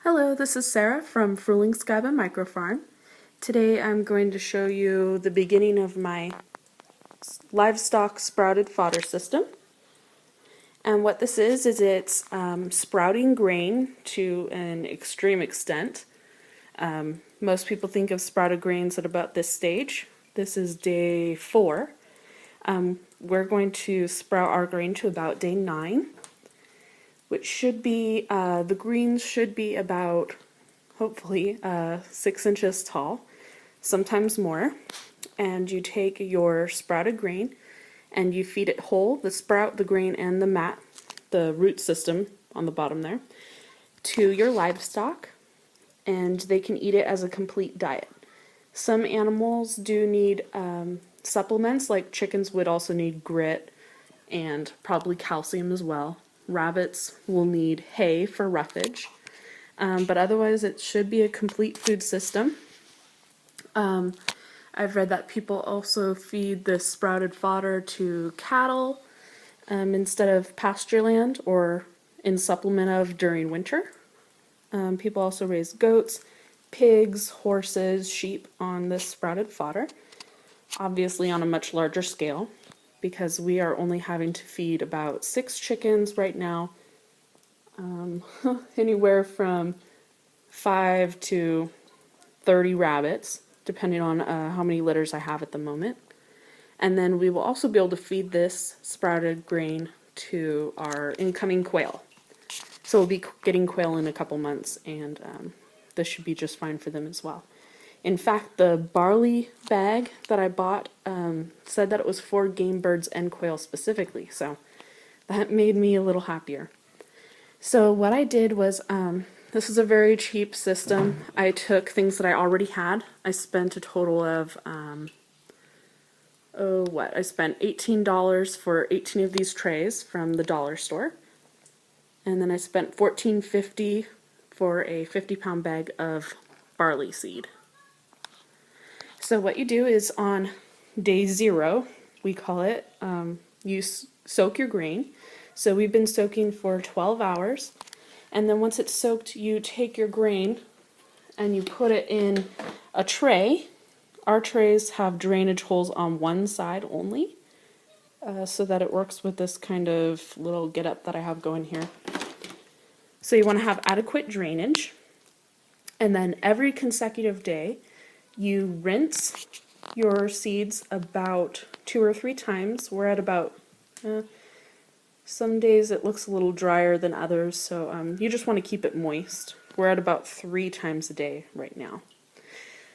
Hello, this is Sarah from Frühlingsgabe Microfarm. Today I'm going to show you the beginning of my livestock sprouted fodder system. And what this is it's sprouting grain to an extreme extent. Most people think of sprouted grains at about this stage. This is day 4. We're going to sprout our grain to about day 9. Which should be, the greens should be about, hopefully, 6 inches tall, sometimes more. And you take your sprouted grain and you feed it whole, the sprout, the grain, and the mat, the root system on the bottom there, to your livestock, and they can eat it as a complete diet. Some animals do need supplements, like chickens would also need grit and probably calcium as well. Rabbits will need hay for roughage, but otherwise it should be a complete food system. I've read that people also feed this sprouted fodder to cattle instead of pasture land or in supplement of during winter. People also raise goats, pigs, horses, sheep on this sprouted fodder, obviously on a much larger scale, because we are only having to feed about 6 chickens right now, anywhere from 5 to 30 rabbits, depending on how many litters I have at the moment. And then we will also be able to feed this sprouted grain to our incoming quail. So we'll be getting quail in a couple months, and this should be just fine for them as well. In fact, the barley bag that I bought said that it was for game birds and quail specifically, so that made me a little happier. So what I did was, this is a very cheap system. I took things that I already had. I spent a total of, I spent $18 for 18 of these trays from the dollar store. And then I spent $14.50 for a 50-pound bag of barley seed. So what you do is on day 0, we call it, you soak your grain. So we've been soaking for 12 hours. And then once it's soaked, you take your grain and you put it in a tray. Our trays have drainage holes on one side only, so that it works with this kind of little get-up that I have going here. So you want to have adequate drainage. And then every consecutive day, you rinse your seeds about 2 or 3 times. We're at about, some days it looks a little drier than others, so you just want to keep it moist. We're at about 3 times a day right now.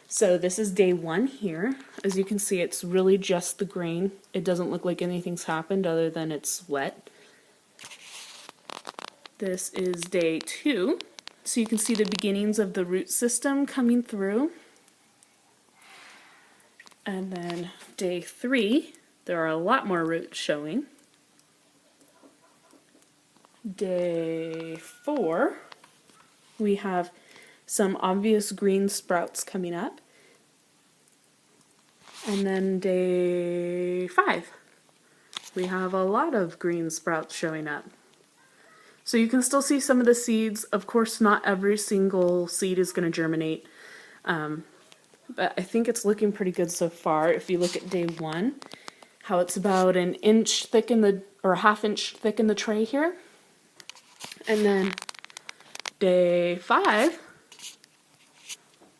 So this is day 1 here. As you can see, it's really just the grain. It doesn't look like anything's happened other than it's wet. This is day 2. So you can see the beginnings of the root system coming through. And then day 3, there are a lot more roots showing. Day 4, we have some obvious green sprouts coming up. And then day 5, we have a lot of green sprouts showing up. So you can still see some of the seeds. Of course, not every single seed is going to germinate. But I think it's looking pretty good so far. If you look at day 1, how it's about an inch thick in the, or a half inch thick in the tray here. And then day 5,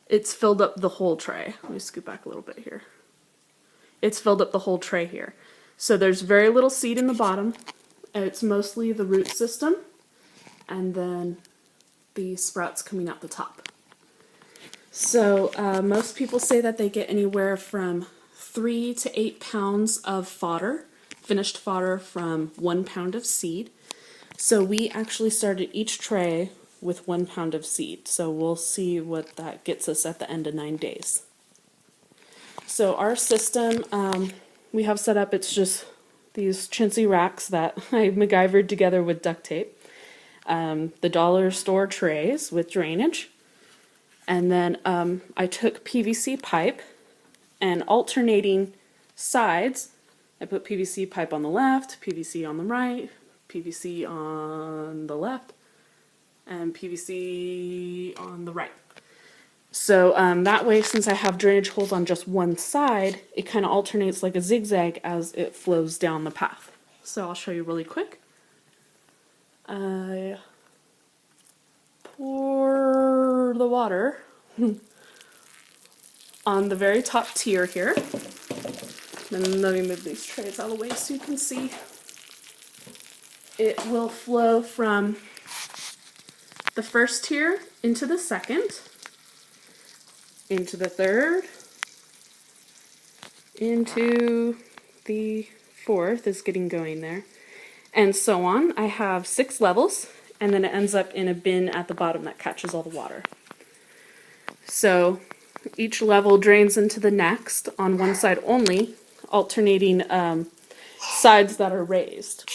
it's filled up the whole tray. Let me scoot back a little bit here. It's filled up the whole tray here. So there's very little seed in the bottom. It's mostly the root system, and then the sprouts coming out the top. So most people say that they get anywhere from 3 to 8 pounds of fodder, finished fodder, from 1 pound of seed. So we actually started each tray with 1 pound of seed. So we'll see what that gets us at the end of 9 days. So our system we have set up, it's just these chintzy racks that I MacGyvered together with duct tape. The dollar store trays with drainage. And then I took PVC pipe, and alternating sides, I put PVC pipe on the left, PVC on the right, PVC on the left, and PVC on the right. So that way, since I have drainage holes on just one side, it kind of alternates like a zigzag as it flows down the path. So I'll show you really quick. I pour the water on the very top tier here. And let me move these trays out of the way so you can see. It will flow from the first tier into the second, into the third, into the fourth is getting going there, and so on. I have 6 levels, and then it ends up in a bin at the bottom that catches all the water. So each level drains into the next on one side only, alternating sides that are raised.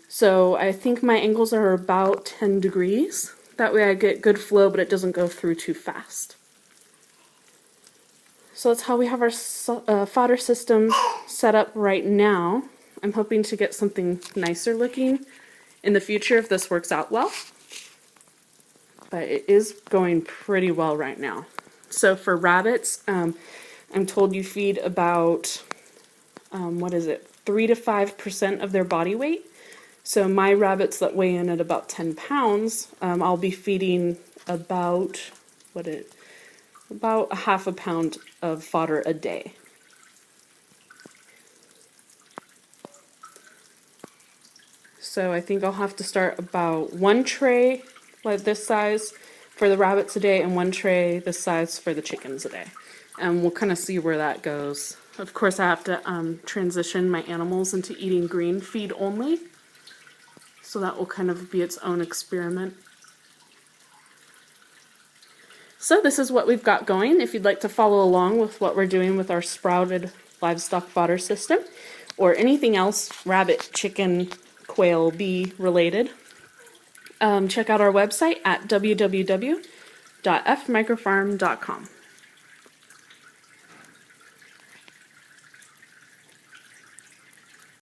So I think my angles are about 10 degrees. That way I get good flow, but it doesn't go through too fast. So that's how we have our fodder system set up right now. I'm hoping to get something nicer looking in the future if this works out well. But it is going pretty well right now. So for rabbits, I'm told you feed about, 3 to 5% of their body weight. So my rabbits that weigh in at about 10 pounds, I'll be feeding about a half a pound of fodder a day. So I think I'll have to start about 1 tray like this size for the rabbits a day and 1 tray this size for the chickens a day. And we'll kind of see where that goes. Of course, I have to transition my animals into eating green feed only. So that will kind of be its own experiment. So this is what we've got going. If you'd like to follow along with what we're doing with our sprouted livestock fodder system, or anything else rabbit, chicken, quail, bee related, check out our website at www.fmicrofarm.com.